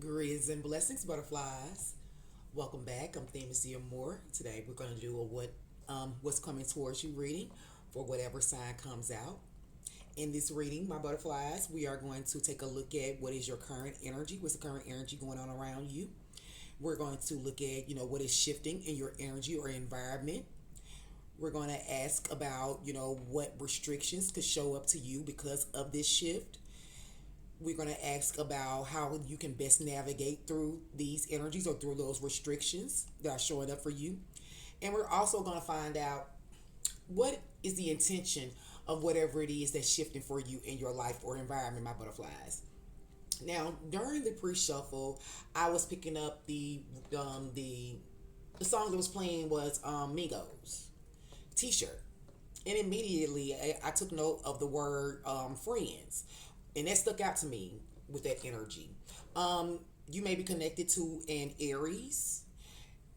Greetings and blessings, butterflies. Welcome back. I'm Themis Moore. Today we're going to do a what's coming towards you reading for whatever sign comes out. In this reading, my butterflies, we are going to take a look at what is your current energy. What's the current energy going on around you? We're going to look at what is shifting in your energy or environment. We're going to ask about what restrictions could show up to you because of this shift. We're going to ask about how you can best navigate through these energies or through those restrictions that are showing up for you. And we're also going to find out what is the intention of whatever it is that's shifting for you in your life or environment, my butterflies. Now, during the pre-shuffle, I was picking up the song that was playing was Migos T-shirt, and immediately I took note of the word friends, and that stuck out to me with that energy. You may be connected to an Aries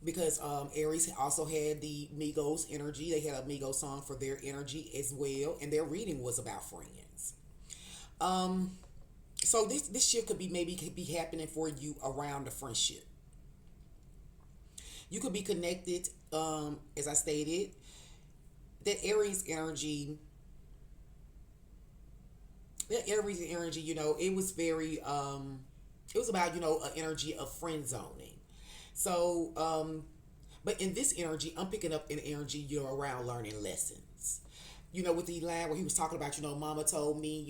because Aries also had the Migos energy. They had a Migos song for their energy as well, and their reading was about friends. So this shift could be happening for you around a friendship. You could be connected, as I stated, that Aries energy. That Aries energy, it was very, it was about, an energy of friend zoning. So, but in this energy, I'm picking up an energy, around learning lessons. With the line where he was talking about, mama told me,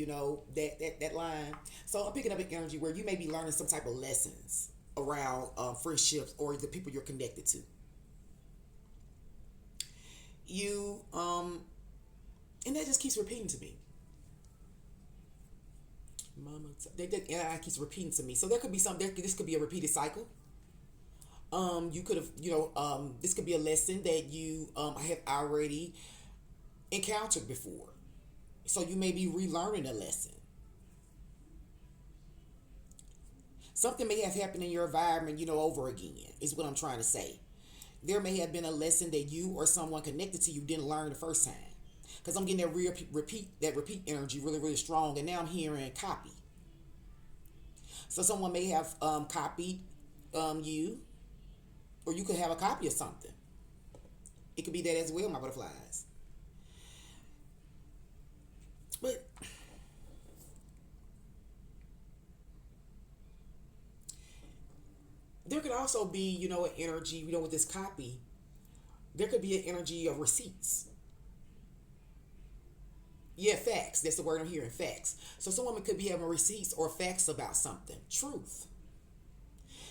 that line. So I'm picking up an energy where you may be learning some type of lessons around friendships or the people you're connected to. And that just keeps repeating to me. Mama, and I keeps repeating to me. So there could be this could be a repeated cycle. You could have, this could be a lesson that you have already encountered before. So you may be relearning a lesson. Something may have happened in your environment, over again, is what I'm trying to say. There may have been a lesson that you or someone connected to you didn't learn the first time. Because I'm getting that repeat energy really, really strong. And now I'm hearing copy. So someone may have copied you, or you could have a copy of something. It could be that as well, my butterflies. But there could also be, an energy, with this copy, there could be an energy of receipts. Yeah, facts. That's the word I'm hearing, facts. So someone could be having receipts or facts about something. Truth.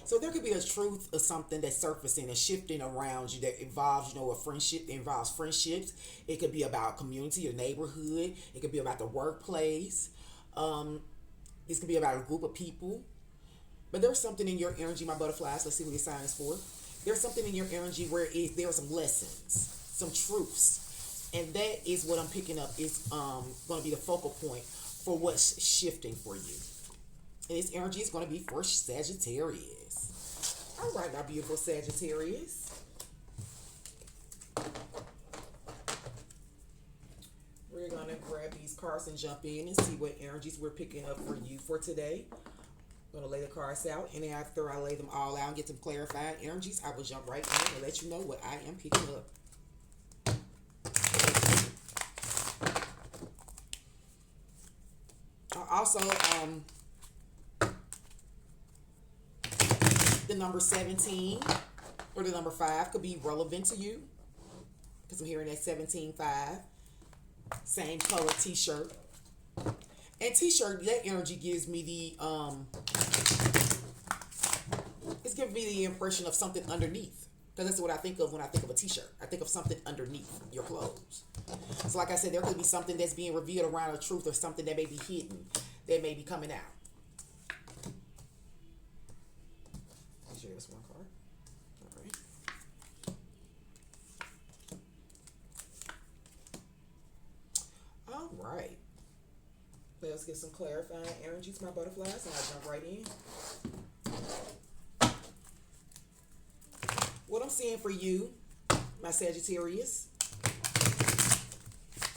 So there could be a truth of something that's surfacing and shifting around you that involves, a friendship, involves friendships. It could be about community, your neighborhood. It could be about the workplace. This could be about a group of people. But there's something in your energy, my butterflies. Let's see what this sign is for. There's something in your energy where there are some lessons, some truths. And that is what I'm picking up is going to be the focal point for what's shifting for you. And this energy is going to be for Sagittarius. All right, my beautiful Sagittarius. We're going to grab these cards and jump in and see what energies we're picking up for you for today. I'm going to lay the cards out, and after I lay them all out and get some clarifying energies, I will jump right in and let you know what I am picking up. Also, the number 17 or the number 5 could be relevant to you because I'm hearing that 17-5. Same color t-shirt. And t-shirt, that energy gives me it's giving me the impression of something underneath. Because that's what I think of when I think of a t-shirt. I think of something underneath your clothes. So like I said, there could be something that's being revealed around a truth or something that may be hidden, that may be coming out. I'll show you this one card. All right. Let's get some clarifying energies, my butterflies, and I'll jump right in. What I'm seeing for you, my Sagittarius,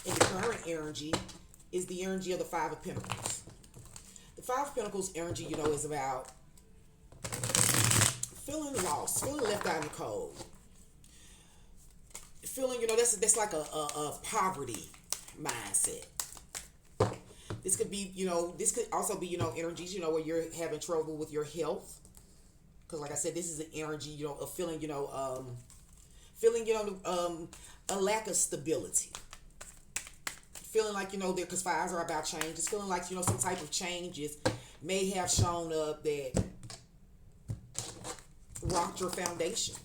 in the current energy is the energy of the Five of Pentacles. The Five of Pentacles energy, is about Feeling lost, feeling left out in the cold, feeling, that's like a poverty mindset. This could be, this could also be, energies, where you're having trouble with your health. Because, like I said, this is an energy, of feeling, feeling, a lack of stability. Feeling like, because fires are about change. It's feeling like, some type of changes may have shown up that rocked your foundation.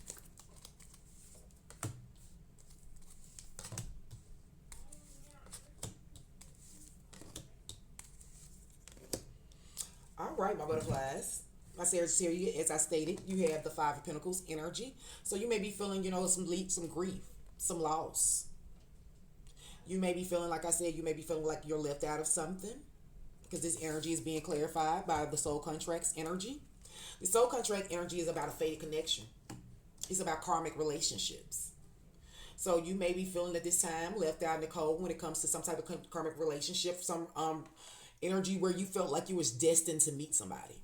All right, my butterflies. My Sagittarius, as I stated, you have the Five of Pentacles energy. So you may be feeling, some grief, some loss. You may be feeling, like I said, you may be feeling like you're left out of something because this energy is being clarified by the soul contracts energy. The soul contract energy is about a fated connection. It's about karmic relationships. So you may be feeling at this time left out in the cold when it comes to some type of karmic relationship, some energy where you felt like you was destined to meet somebody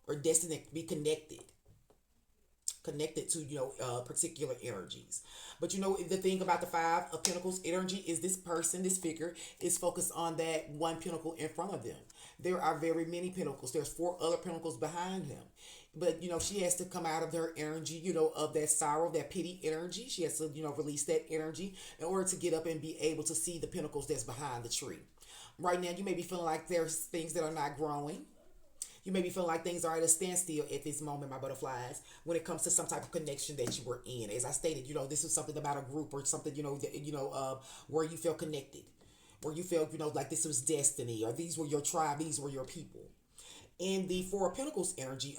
or destined to be connected to particular energies. But the thing about the Five of Pentacles energy is this person, this figure, is focused on that one pentacle in front of them. There are very many pentacles. There's four other pentacles behind him. But she has to come out of her energy, of that sorrow, that pity energy. She has to release that energy in order to get up and be able to see the pentacles that's behind the tree. Right now you may be feeling like there's things that are not growing. You may be feeling like things are at a standstill at this moment, my butterflies, when it comes to some type of connection that you were in. As I stated, this is something about a group or something, where you feel connected, where you feel, like this was destiny, or these were your tribe, these were your people. In the Four of Pentacles energy,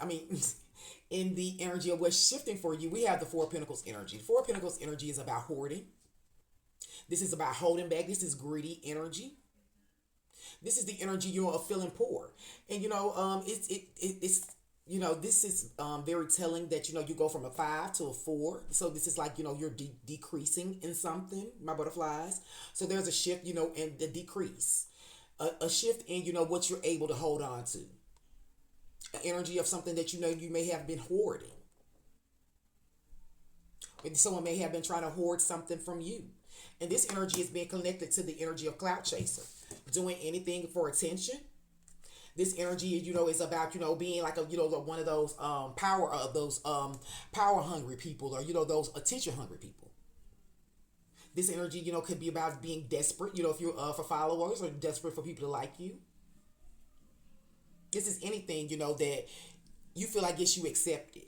in the energy of what's shifting for you, we have the Four of Pentacles energy. The Four of Pentacles energy is about hoarding. This is about holding back. This is greedy energy. This is the energy, of feeling poor. And, it's this is very telling that, you go from a 5 to a 4. So this is like, you're decreasing in something, my butterflies. So there's a shift, in the decrease. A shift in, what you're able to hold on to. An energy of something that, you may have been hoarding. Someone may have been trying to hoard something from you. And this energy is being connected to the energy of cloud chaser. Doing anything for attention. This energy, is about, being like one of those power hungry people, or those attention hungry people. This energy, could be about being desperate, if you're for followers, or desperate for people to like you. This is anything, that you feel like gets you accepted.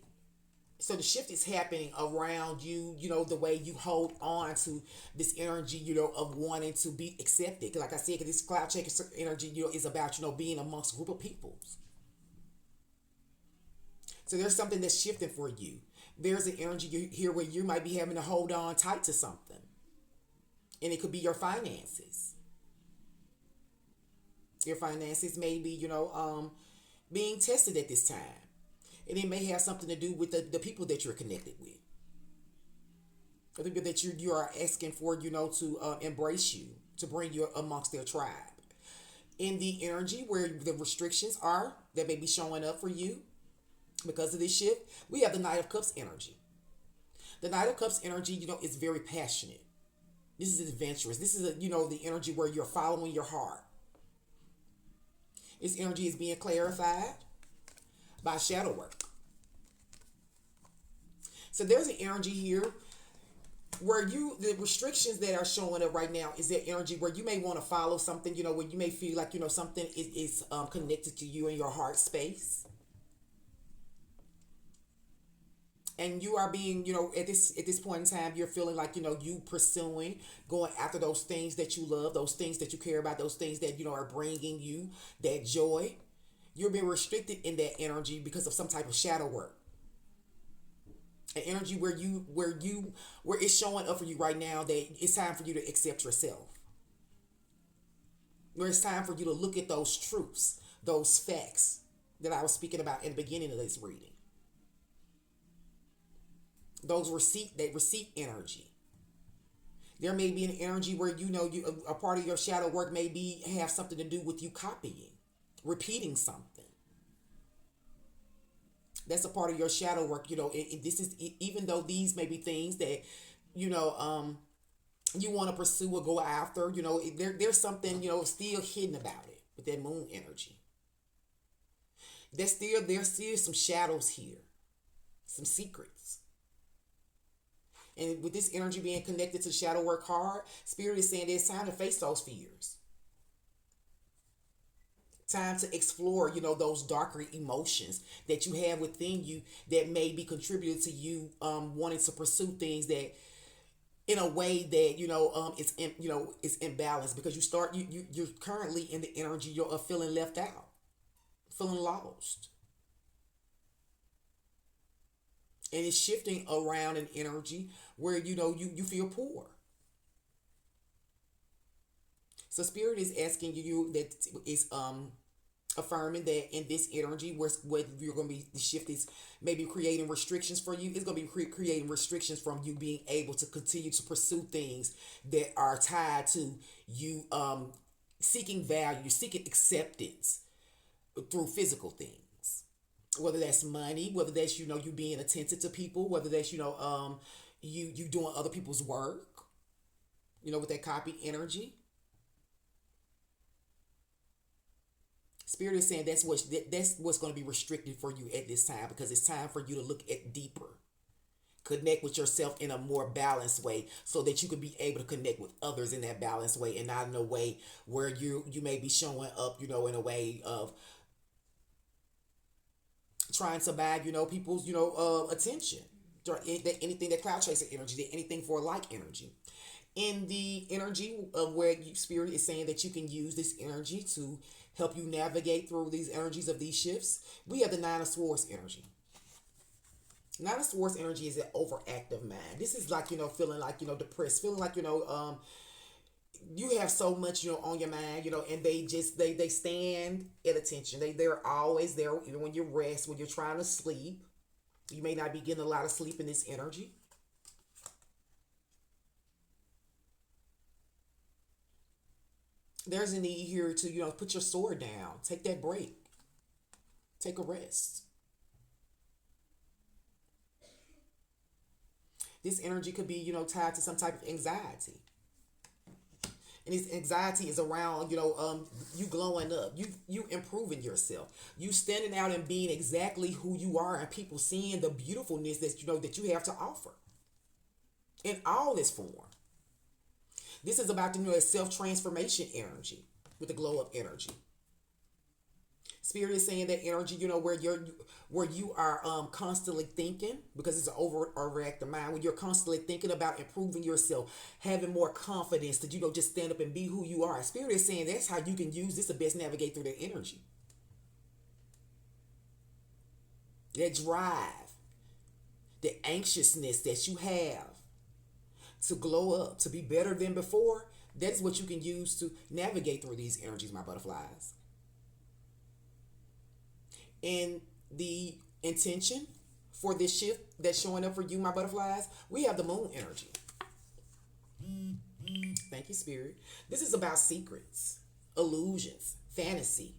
So the shift is happening around you, the way you hold on to this energy, of wanting to be accepted. Like I said, this cloud chaser energy, is about, being amongst a group of peoples. So there's something that's shifting for you. There's an energy here where you might be having to hold on tight to something. And it could be your finances. Your finances may be, being tested at this time. And it may have something to do with the people that you're connected with. The people that you are asking for, to embrace you, to bring you amongst their tribe. In the energy where the restrictions are that may be showing up for you because of this shift, we have the Knight of Cups energy. The Knight of Cups energy, is very passionate. This is adventurous. This is, the energy where you're following your heart. This energy is being clarified by shadow work. So there's an energy here where the restrictions that are showing up right now is that energy where you may want to follow something, where you may feel like, something is connected to you in your heart space. And you are being, at this point in time, you're feeling like, you pursuing, going after those things that you love, those things that you care about, those things that, are bringing you that joy. You're being restricted in that energy because of some type of shadow work. An energy where it's showing up for you right now that it's time for you to accept yourself. Where it's time for you to look at those truths, those facts that I was speaking about in the beginning of this reading. Those receipt energy. There may be an energy where a part of your shadow work may have something to do with you copying, repeating something. That's a part of your shadow work. This is even though these may be things that you know you want to pursue or go after. There's something still hidden about it with that moon energy. There's still some shadows here, some secrets. And with this energy being connected to shadow work hard, Spirit is saying it's time to face those fears. Time to explore, those darker emotions that you have within you that may be contributing to you wanting to pursue things that in a way that it's imbalanced because you're currently in the energy you're feeling left out, feeling lost, and it's shifting around an energy where you feel poor. So Spirit is asking you that is affirming that in this energy where you're going to be, the shift is maybe creating restrictions for you. It's going to be creating restrictions from you being able to continue to pursue things that are tied to you seeking value, seeking acceptance through physical things, whether that's money, whether that's you being attentive to people, whether that's you doing other people's work, with that copy energy. Spirit is saying that's what's going to be restricted for you at this time, because it's time for you to look at deeper, connect with yourself in a more balanced way, so that you can be able to connect with others in that balanced way, and not in a way where you may be showing up, in a way of trying to bag, people's, attention. Anything that cloud chaser energy, anything for like energy. In the energy of where Spirit is saying that you can use this energy to help you navigate through these energies of these shifts, we have the Nine of Swords energy. Nine of Swords energy is an overactive mind. This is like, feeling like, depressed, feeling like, you have so much, on your mind, and they stand at attention. They're always there, even when you rest, when you're trying to sleep. You may not be getting a lot of sleep in this energy. There's a need here to, put your sword down, take that break, take a rest. This energy could be, tied to some type of anxiety. And this anxiety is around, you glowing up, you improving yourself, you standing out and being exactly who you are, and people seeing the beautifulness that you have to offer in all its form. This is about the self-transformation energy with the glow up energy. Spirit is saying that energy, where you are constantly thinking, because it's an overactive mind, when you're constantly thinking about improving yourself, having more confidence to just stand up and be who you are. Spirit is saying that's how you can use this to best navigate through that energy. That drive, the anxiousness that you have to glow up, to be better than before, that's what you can use to navigate through these energies, my butterflies. And the intention for this shift that's showing up for you, my butterflies, we have the moon energy. Thank you, Spirit. This is about secrets, illusions, fantasy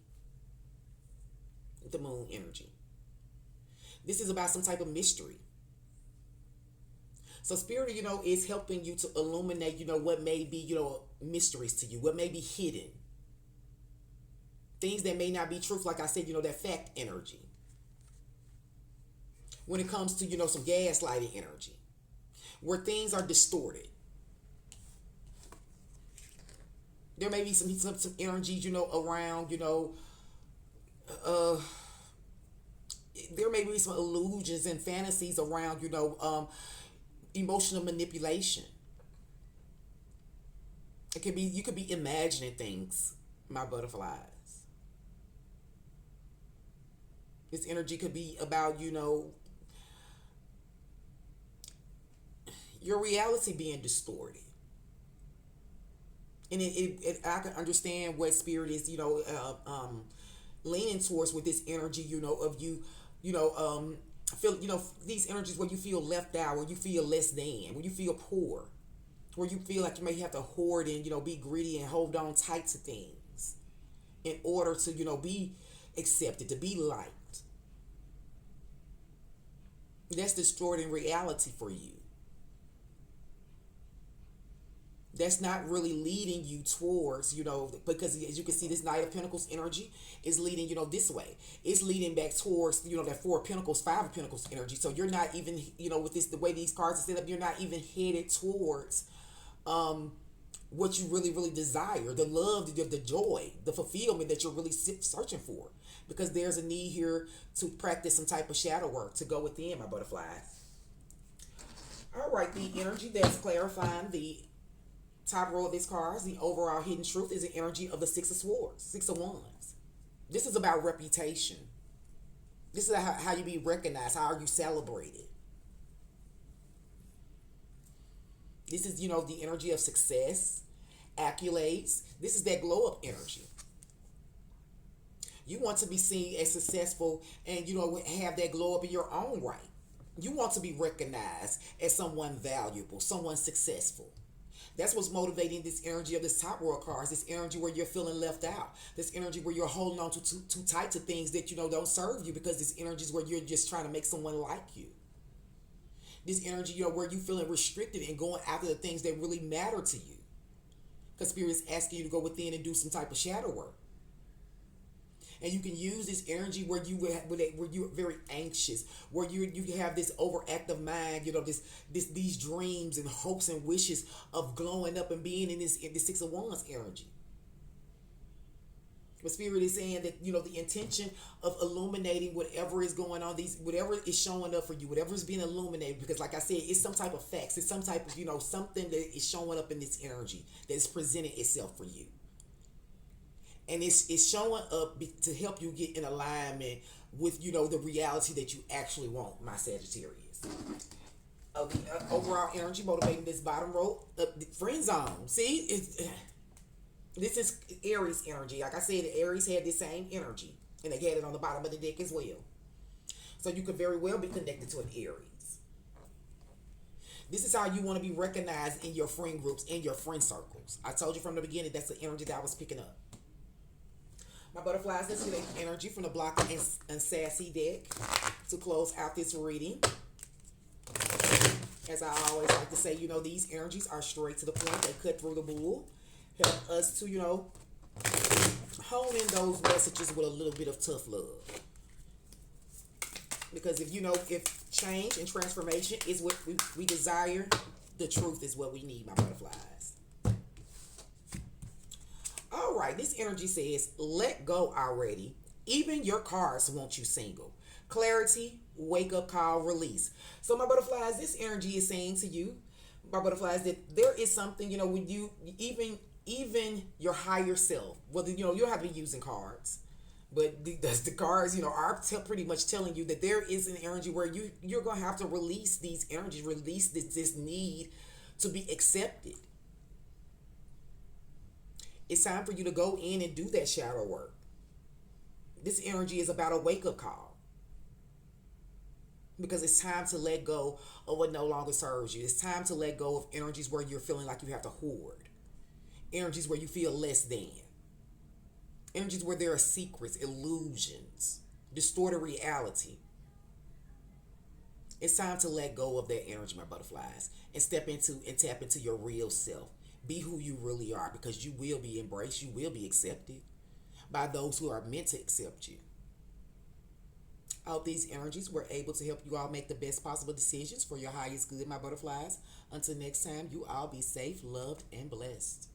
with the moon energy. This is about some type of mystery. So Spirit, is helping you to illuminate, what may be, mysteries to you, what may be hidden. Things that may not be truth, like I said, that fact energy. When it comes to, some gaslighting energy, where things are distorted. There may be some energies, around, there may be some illusions and fantasies around, emotional manipulation. You could be imagining things, my butterflies. This energy could be about, your reality being distorted. And I can understand what Spirit is, leaning towards with this energy, of you, feel, these energies where you feel left out, where you feel less than, where you feel poor, where you feel like you may have to hoard and, be greedy and hold on tight to things in order to, be accepted, to be liked. That's distorting reality for you. That's not really leading you towards, because as you can see, this Knight of Pentacles energy is leading, this way. It's leading back towards, that Four of Pentacles, Five of Pentacles energy. So you're not even, with this, the way these cards are set up, you're not even headed towards what you really, really desire, the love, the joy, the fulfillment that you're really searching for. Because there's a need here to practice some type of shadow work to go within, my butterflies. All right, the energy that's clarifying the top row of these cards, the overall hidden truth, is the energy of the Six of Swords, Six of Wands. This is about reputation. This is how you be recognized. How are you celebrated? This is, the energy of success, accolades. This is that glow up energy. You want to be seen as successful and, have that glow up in your own right. You want to be recognized as someone valuable, someone successful. That's what's motivating this energy of this top row of cards. This energy where you're feeling left out. This energy where you're holding on too tight to things that don't serve you, because this energy is where you're just trying to make someone like you. This energy, where you feeling restricted and going after the things that really matter to you. Because Spirit is asking you to go within and do some type of shadow work. And you can use this energy where you're very anxious, where you have this overactive mind, these dreams and hopes and wishes of glowing up and being in this Six of Wands energy. But Spirit is saying that, the intention of illuminating whatever is going on, whatever is showing up for you, whatever is being illuminated, because like I said, it's some type of facts, it's some type of, something that is showing up in this energy that is presenting itself for you. And it's showing up to help you get in alignment with, the reality that you actually want, my Sagittarius. Overall energy motivating this bottom row, the friend zone. See, this is Aries energy. Like I said, the Aries had the same energy, and they had it on the bottom of the deck as well. So you could very well be connected to an Aries. This is how you want to be recognized in your friend groups, in your friend circles. I told you from the beginning, that's the energy that I was picking up. My butterflies, let's get energy from the Block and Sassy deck to close out this reading. As I always like to say, these energies are straight to the point. They cut through the bull. Help us to, hone in those messages with a little bit of tough love. Because if change and transformation is what we desire, the truth is what we need, my butterflies. All right, this energy says, let go already. Even your cards want you single. Clarity, wake up call, release. So my butterflies, this energy is saying to you, my butterflies, that there is something, when you, even your higher self, whether, you don't have to be using cards, but the cards, are pretty much telling you that there is an energy where you're going to have to release these energies, release this need to be accepted. It's time for you to go in and do that shadow work. This energy is about a wake-up call. Because it's time to let go of what no longer serves you. It's time to let go of energies where you're feeling like you have to hoard. Energies where you feel less than. Energies where there are secrets, illusions, distorted reality. It's time to let go of that energy, my butterflies, and tap into your real self. Be who you really are, because you will be embraced. You will be accepted by those who are meant to accept you. I hope these energies were able to help you all make the best possible decisions for your highest good, my butterflies. Until next time, you all be safe, loved, and blessed.